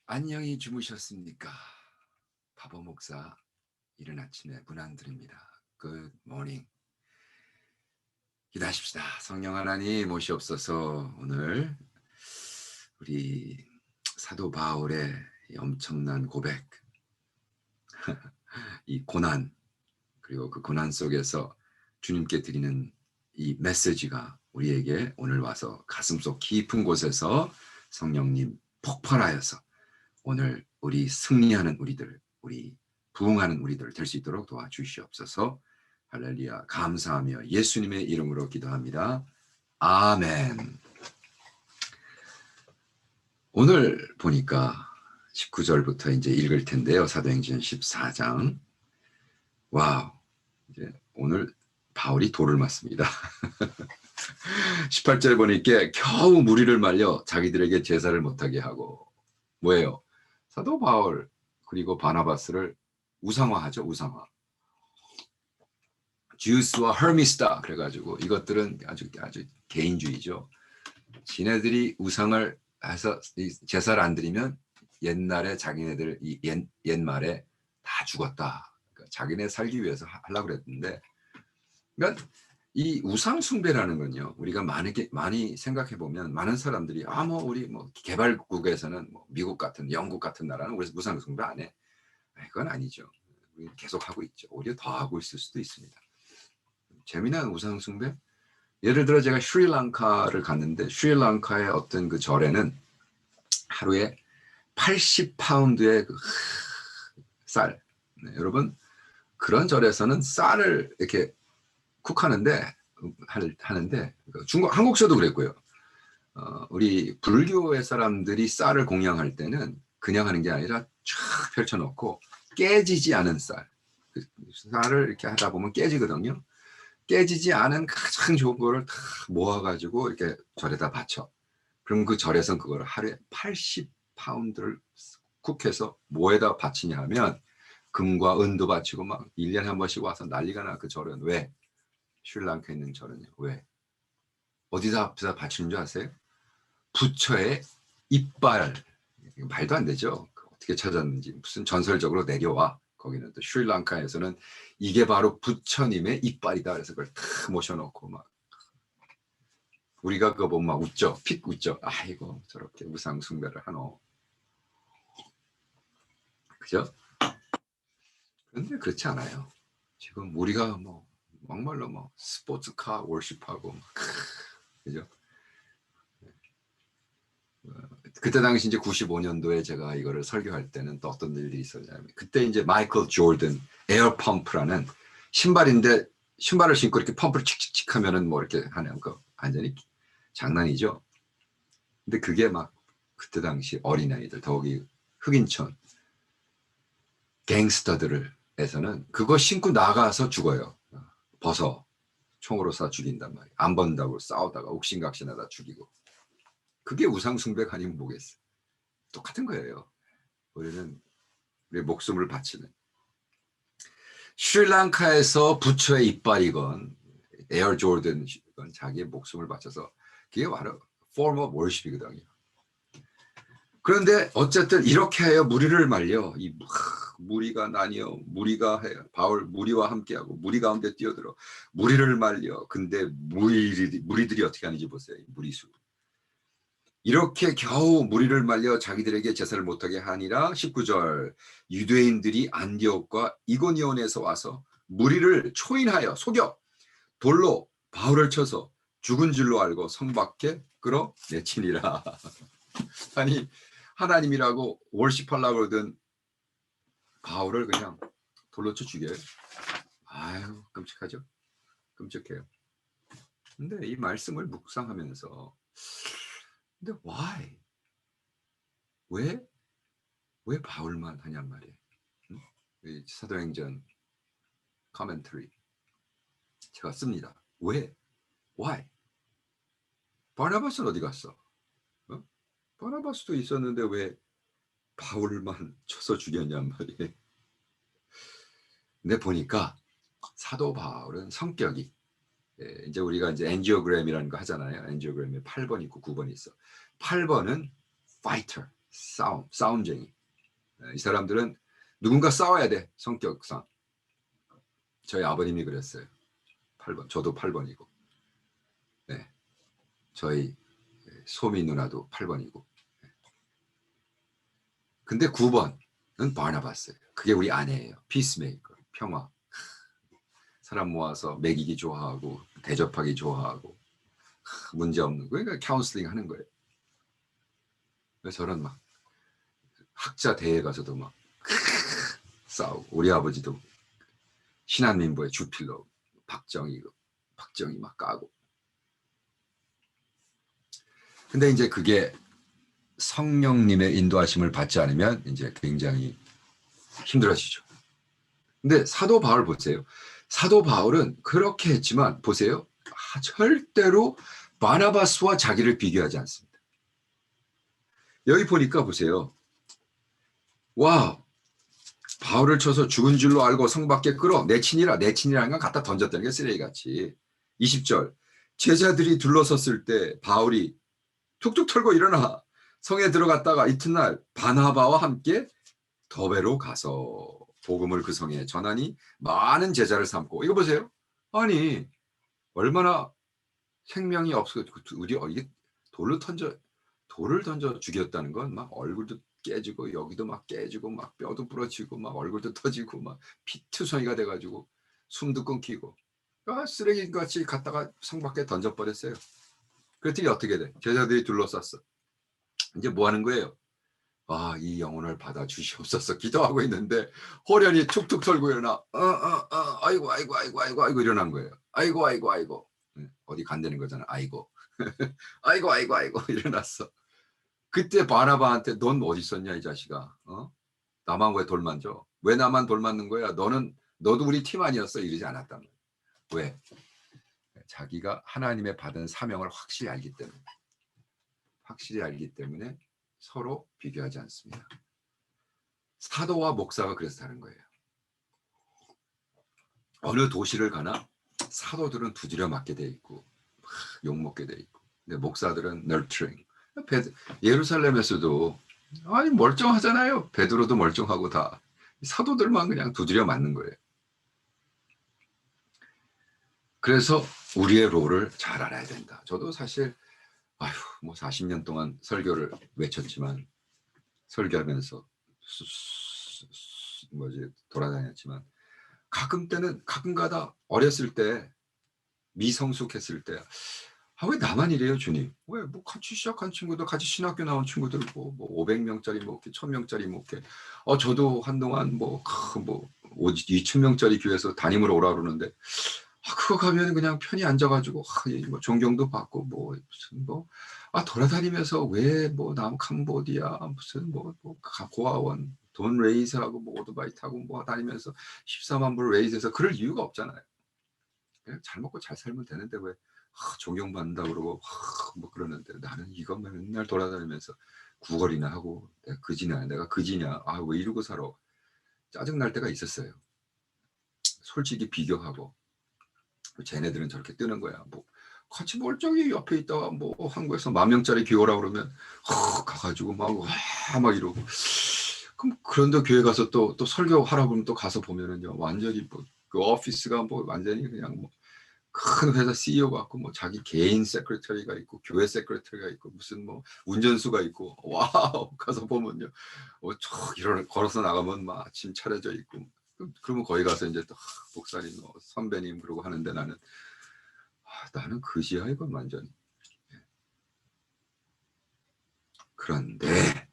안녕히 주무셨습니까? 바보 목사 이른 아침에 문안 드립니다. Good morning. 기도하십시다. 성령 하나님 오시옵소서. 오늘 우리 사도 바울의 이 엄청난 고백, 이 고난, 그리고 그 고난 속에서 주님께 드리는 이 메시지가 우리에게 오늘 와서 가슴속 깊은 곳에서 성령님 폭발하여서 오늘 우리 승리하는 우리들, 우리 부흥하는 우리들 될 수 있도록 도와주시옵소서. 할렐루야. 감사하며 예수님의 이름으로 기도합니다. 아멘. 오늘 보니까 19절부터 이제 읽을 텐데요. 사도행전 14장. 와우. 이제 오늘 바울이 돌을 맞습니다. 18절 보니까 겨우 무리를 말려 자기들에게 제사를 못하게 하고, 뭐예요? 사도 바울 그리고 바나바스를 우상화하죠. 우상화. 주스와 허미스다 그래가지고 이것들은 아주 개인주의죠. 지네들이 우상을 해서 제사를 안 드리면 옛날에 자기네들 옛말에 다 죽었다. 그러니까 자기네 살기 위해서 하려고 그랬는데, 그러니까 이 우상 숭배라는 건요, 우리가 많이 생각해 보면 많은 사람들이 우리 개발국에서는 미국 같은 영국 같은 나라는 우리 우상 숭배 안 해. 그건 아니죠. 우리 계속 하고 있죠. 오히려 더 하고 있을 수도 있습니다. 재미난 우상 숭배? 예를 들어 제가 스리랑카를 갔는데 스리랑카의 어떤 그 절에는 하루에 80파운드의 그 쌀. 네, 여러분 그런 절에서는 쌀을 이렇게 쿡하는데 한국서도 그랬고요. 우리 불교의 사람들이 쌀을 공양할 때는 그냥 하는 게 아니라 쫙 펼쳐놓고 깨지지 않은 쌀. 그 쌀을 이렇게 하다 보면 깨지거든요. 깨지지 않은 가장 좋은 거를 다 모아가지고 이렇게 절에다 바쳐. 그럼 그 절에서는 그걸 하루에 80파운드를 쿡해서 뭐에다 바치냐 하면 금과 은도 바치고 막 1년에 한 번씩 와서 난리가 나. 그 절은 왜? 스리랑카에 있는 절은요. 왜? 어디다 바치는 줄 아세요? 부처의 이빨. 말도 안 되죠. 어떻게 찾았는지 무슨 전설적으로 내려와. 거기는 또 스리랑카에서는 이게 바로 부처님의 이빨이다. 그래서 그걸 탁 모셔놓고 막 우리가 그거 보면 막 웃죠. 픽 웃죠. 아이고 저렇게 우상 숭배를 하노. 그죠? 그런데 그렇지 않아요. 지금 우리가 막말로 스포츠카 월십하고 그죠? 그때 당시 이제 95년도에 제가 이거를 설교할 때는 또 어떤 일들이 있었냐면, 그때 이제 마이클 조던 에어 펌프라는 신발인데 신발을 신고 이렇게 펌프를 칙칙칙 하면은 이렇게 하는 거 완전히 장난이죠. 근데 그게 막 그때 당시 어린아이들, 더욱이 흑인촌 갱스터들에서는 그거 신고 나가서 죽어요. 벗어. 총으로 쏴 죽인단 말이에요. 안 벗는다고 싸우다가 옥신각신하다 죽이고. 그게 우상숭배가 아니면 뭐겠어. 똑같은 거예요. 우리는 우리 목숨을 바치는. 스리랑카에서 부처의 이빨이건 에어 조던 자기의 목숨을 바쳐서 그게 바로 form of worship이거든요. 그런데 어쨌든 이렇게 해요. 무리를 말려. 무리가 나뉘어. 무리가 해요. 바울 무리와 함께하고 무리 가운데 뛰어들어 무리를 말려. 근데 무리들이 어떻게 하는지 보세요. 무리수. 이렇게 겨우 무리를 말려 자기들에게 제사를 못하게 하니라. 19절 유대인들이 안디옥과 이고니온에서 와서 무리를 초인하여 속여 돌로 바울을 쳐서 죽은 줄로 알고 성 밖에 끌어내치니라. 아니 하나님이라고 월십하려고 그러던 바울을 그냥 돌로 쳐 죽여요. 아유 끔찍하죠. 끔찍해요. 근데 이 말씀을 묵상하면서 근데 why? 왜 바울만 하냔 말이에요. 사도행전 커멘터리 제가 씁니다. 왜? why? 바나바스는 어디 갔어? 바나바스도 있었는데 왜 바울만 쳐서 죽였냔 말이에요. 근데 보니까 사도 바울은 성격이 이제 우리가 이제 엔지오그램이라는 거 하잖아요. 엔지오그램에 8번 있고 9번 있어. 8번은 파이터, 싸움쟁이. 이 사람들은 누군가 싸워야 돼, 성격상. 저희 아버님이 그랬어요. 8번, 저도 8번이고. 네. 저희 소미 누나도 8번이고. 근데 9번은 바나바스예요. 그게 우리 아내예요. 피스메이커, 평화. 사람 모아서 먹이기 좋아하고 대접하기 좋아하고 문제 없는 거. 그러니까 카운슬링 하는 거예요. 그래서 저는 막 학자 대회 가서도 막 싸우고, 우리 아버지도 신한민보의 주필러 박정희 막 까고. 근데 이제 그게 성령님의 인도하심을 받지 않으면 이제 굉장히 힘들어지죠. 근데 사도 바울 보세요. 사도 바울은 그렇게 했지만 보세요. 절대로 바나바스와 자기를 비교하지 않습니다. 여기 보니까 보세요. 와, 바울을 쳐서 죽은 줄로 알고 성 밖에 끌어 내친이라는 건 갖다 던졌다는 게 쓰레기같이. 20절 제자들이 둘러섰을 때 바울이 툭툭 털고 일어나 성에 들어갔다가 이튿날 바나바와 함께 더베로 가서 복음을 그 성에 전하니 많은 제자를 삼고. 이거 보세요. 아니 얼마나 생명이 없어. 우리 이게 돌을 던져 죽였다는 건 막 얼굴도 깨지고 여기도 막 깨지고 막 뼈도 부러지고 막 얼굴도 터지고 막 피투성이가 돼가지고 숨도 끊기고 쓰레기같이 갖다가 성 밖에 던져버렸어요. 그랬더니 어떻게 돼? 제자들이 둘러쌌어. 이제 뭐 하는 거예요? 아, 이 영혼을 받아 주시옵소서 기도하고 있는데 호련히 툭툭 털고 일어나 아이고 일어난 거예요. 아이고 어디 간다는 거잖아. 아이고 아이고 일어났어. 그때 바나바한테 넌 어디 있었냐 이 자식아. 나만 왜 돌 만져? 왜 나만 돌 맞는 거야? 너도 우리 팀 아니었어? 이러지 않았단 말이야. 왜? 자기가 하나님의 받은 사명을 확실히 알기 때문에 서로 비교하지 않습니다. 사도와 목사가 그래서 다른 거예요. 어느 도시를 가나 사도들은 두드려 맞게 돼 있고 욕먹게 돼 있고, 근데 목사들은 nurturing. 예루살렘에서도 아니 멀쩡하잖아요. 베드로도 멀쩡하고 다. 사도들만 그냥 두드려 맞는 거예요. 그래서 우리의 롤을 잘 알아야 된다. 저도 사실 뭐 40년 동안 설교를 외쳤지만, 설교하면서 돌아다녔지만 가끔가다 어렸을 때 미성숙했을 때 왜 나만 이래요 주님? 왜 뭐 같이 시작한 친구들, 같이 신학교 나온 친구들 뭐 500명짜리 목회, 1000명짜리 목회, 저도 한동안 뭐 2000명짜리 교회에서 담임으로 오라 그러는데 그거 가면 그냥 편히 앉아가지고 뭐 존경도 받고 무슨 돌아다니면서 왜 남 캄보디아 무슨 고아원 돈 레이즈하고 오토바이 타고 다니면서 14만 불 레이즈해서 그럴 이유가 없잖아요. 그냥 잘 먹고 잘 살면 되는데 왜 존경받는다 그러고 그러는데 나는 이것만 맨날 돌아다니면서 구걸이나 하고 내가 그지냐 왜 이러고 살아. 짜증날 때가 있었어요. 솔직히 비교하고 쟤네들은 저렇게 뜨는 거야. 같이 멀쩡히 옆에 있다가 한국에서 10,000명짜리 교회라 그러면 가가지고 막 이러고. 그럼 그런데 교회 가서 또 설교하라 그러면 또 가서 보면은요 완전히 그 오피스가 완전히 그냥 큰 회사 CEO 같고 자기 개인 세크레터리가 있고 교회 세크레터리가 있고 무슨 운전수가 있고 와우 가서 보면요 걸어서 나가면 아침 차려져 있고. 그러면 거기 가서 이제 또 목사님 선배님 그러고 하는데 나는 그지야 이건 완전히. 그런데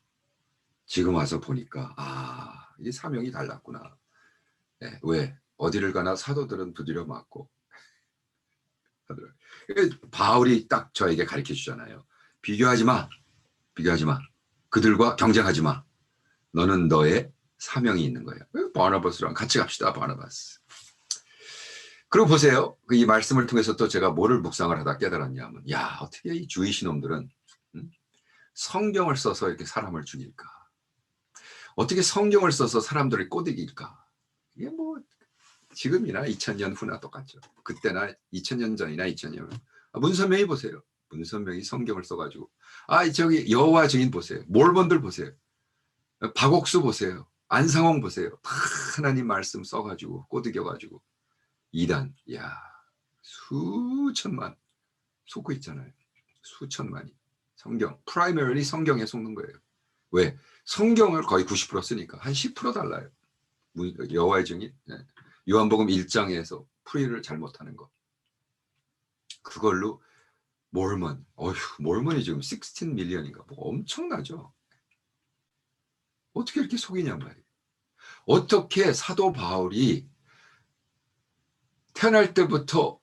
지금 와서 보니까 이 사명이 달랐구나. 왜 어디를 가나 사도들은 두드려 맞고. 바울이 딱 저에게 가르쳐 주잖아요. 비교하지 마. 그들과 경쟁하지 마. 너는 너의 사명이 있는 거예요. 바나바스랑 같이 갑시다. 바나바스. 그리고 보세요. 이 말씀을 통해서 또 제가 뭐를 묵상을 하다 깨달았냐면 어떻게 이 주이시 놈들은 성경을 써서 이렇게 사람을 죽일까? 어떻게 성경을 써서 사람들을 꼬드길까? 이게 지금이나 2000년 후나 똑같죠. 그때나 2000년 전이나 2000년 후. 문선명이 보세요. 문선명이 성경을 써가지고 저기 여호와 증인 보세요. 몰몬들 보세요. 박옥수 보세요. 안상홍 보세요. 다 하나님 말씀 써가지고 꼬드겨가지고 이단 야 수천만 속고 있잖아요. 수천만이 성경 프라이머리 성경에 속는 거예요. 왜? 성경을 거의 90% 쓰니까 한 10% 달라요. 여호와의 증인 요한복음 1장에서 풀이를 잘못하는 거 그걸로 몰몬 몰몬이 지금 16 밀리언인가 뭐 엄청나죠. 어떻게 이렇게 속이냔 말이에요. 어떻게 사도 바울이 태어날 때부터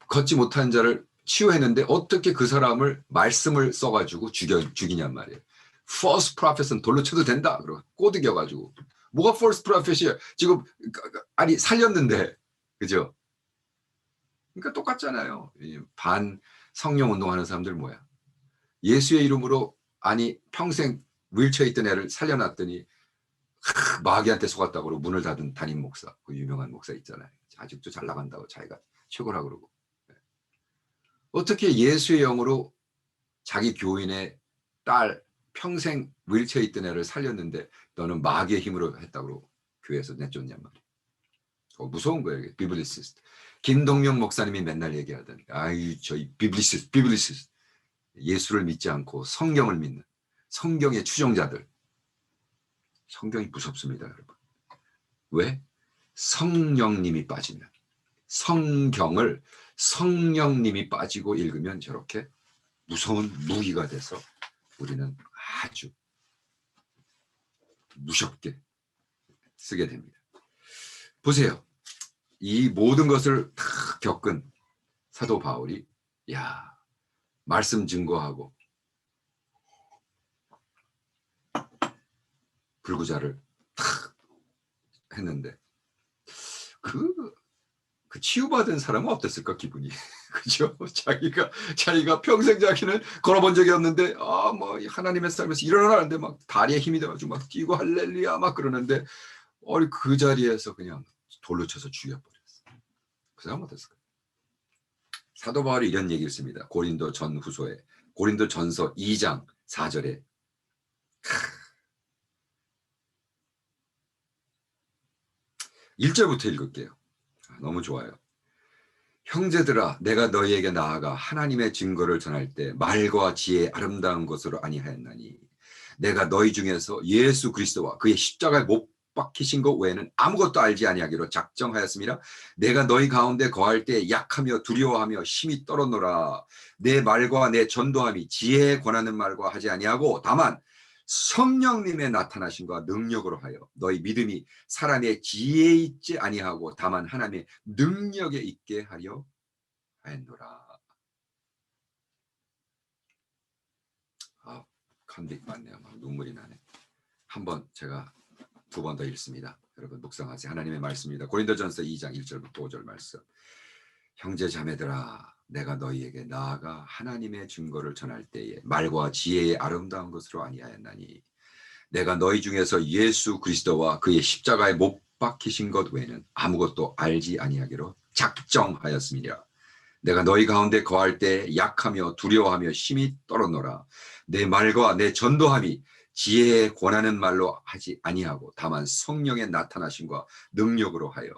걷지 못한 자를 치유했는데 어떻게 그 사람을 말씀을 써가지고 죽이냔 말이에요. false prophet은 돌로 쳐도 된다. 그러고 꼬드겨가지고 뭐가 false prophet이야? 지금 아니 살렸는데 그죠? 그러니까 똑같잖아요. 반 성령 운동하는 사람들 뭐야? 예수의 이름으로 평생 윌체어에 있던 애를 살려놨더니 마귀한테 속았다고 그러고 문을 닫은 담임 목사, 그 유명한 목사 있잖아요. 아직도 잘 나간다고 자기가 최고라 그러고. 어떻게 예수의 영으로 자기 교인의 딸 평생 윌체어에 있던 애를 살렸는데 너는 마귀의 힘으로 했다고 교회에서 내쫓냔 말이에요. 무서운 거예요. 비블리시스트. 김동영 목사님이 맨날 얘기하던 저희 비블리시스트 예수를 믿지 않고 성경을 믿는 성경의 추종자들. 성경이 무섭습니다, 여러분. 왜? 성령님이 빠지면 성경을 성령님이 빠지고 읽으면 저렇게 무서운 무기가 돼서 우리는 아주 무섭게 쓰게 됩니다. 보세요. 이 모든 것을 다 겪은 사도 바울이 말씀 증거하고 불구자를 탁 했는데 그 치유받은 사람은 어땠을까 기분이. 그죠? 자기가 평생 자기는 걸어본 적이 없는데 뭐 하나님의 삶에서 일어나는데 막 다리에 힘이 돼가지고 막 뛰고 할렐루야 막 그러는데 그 자리에서 그냥 돌로 쳐서 죽여버렸어. 그 사람 어땠을까? 사도 바울이 이런 얘기를 씁니다. 고린도 전후서에 고린도 전서 2장 4절에 1절부터 읽을게요. 너무 좋아요. 형제들아 내가 너희에게 나아가 하나님의 증거를 전할 때 말과 지혜의 아름다운 것으로 아니하였나니 내가 너희 중에서 예수 그리스도와 그의 십자가에 못 박히신 것 외에는 아무것도 알지 아니하기로 작정하였습니다. 내가 너희 가운데 거할 때 약하며 두려워하며 심히 떨었노라. 내 말과 내 전도함이 지혜에 권하는 말과 하지 아니하고 다만 성령님의 나타나심과 능력으로 하여 너희 믿음이 사람의 지혜에 있지 아니하고 다만 하나님의 능력에 있게 하려 하였노라. 컨빅 맞네요. 막 눈물이 나네. 한번 제가 2번 더 읽습니다. 여러분 묵상하세요. 하나님의 말씀입니다. 고린도전서 2장 1절부터 5절 말씀. 형제 자매들아 내가 너희에게 나아가 하나님의 증거를 전할 때에 말과 지혜의 아름다운 것으로 아니하였나니 내가 너희 중에서 예수 그리스도와 그의 십자가에 못 박히신 것 외에는 아무것도 알지 아니하기로 작정하였습니다. 내가 너희 가운데 거할 때 약하며 두려워하며 심히 떨었노라. 내 말과 내 전도함이 지혜에 권하는 말로 하지 아니하고 다만 성령의 나타나심과 능력으로 하여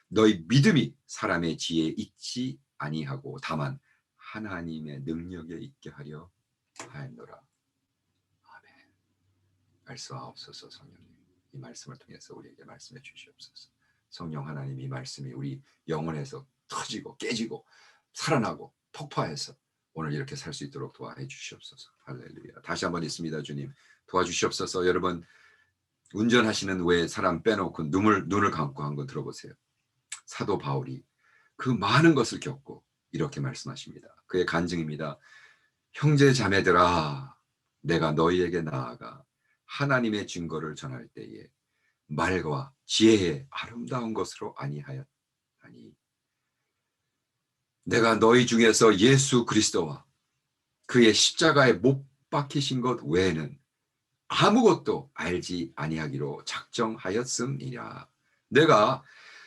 너희 믿음이 사람의 지혜에 있지 아니하고 다만 하나님의 능력에 있게 하려 하였노라. 아멘. 말씀하옵소서. 성령님 이 말씀을 통해서 우리에게 말씀해 주시옵소서. 성령 하나님 이 말씀이 우리 영혼에서 터지고 깨지고 살아나고 폭파해서 오늘 이렇게 살 수 있도록 도와해 주시옵소서. 할렐루야. 다시 한번 있습니다. 주님 도와주시옵소서. 여러분 운전하시는 외에 사람 빼놓고 눈을 감고 한 거 들어보세요. 사도 바울이 그 많은 것을 겪고 이렇게 말씀하십니다. 그의 간증입니다. 형제 자매들아 내가 너희에게 나아가 하나님의 증거를 전할 때에 말과 지혜의 아름다운 것으로 아니하였나니 내가 너희 중에서 예수 그리스도와 그의 십자가에 못 박히신 것 외에는 아무것도 알지 아니하기로 작정하였음이라. 내가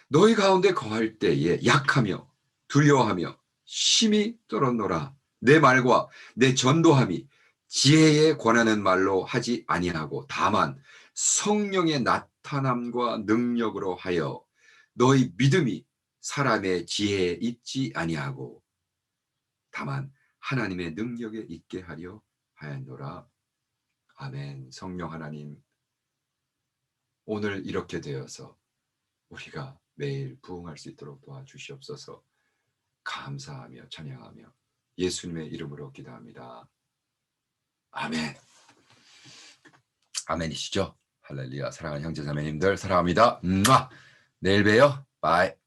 너희 가운데 거할 때에 약하며 두려워하며 심히 떨었노라. 내 말과 내 전도함이 지혜에 권하는 말로 하지 아니하고 다만 성령의 나타남과 능력으로 하여 너희 믿음이 사람의 지혜에 있지 아니하고 다만 하나님의 능력에 있게 하려 하였노라. 아멘. 성령 하나님, 오늘 이렇게 되어서 우리가 매일 부응할 수 있도록 도와주시옵소서. 감사하며 찬양하며 예수님의 이름으로 기도합니다. 아멘. 아멘이시죠? 할렐루야. 사랑하는 형제 자매님들 사랑합니다. 내일 봬요. 바이.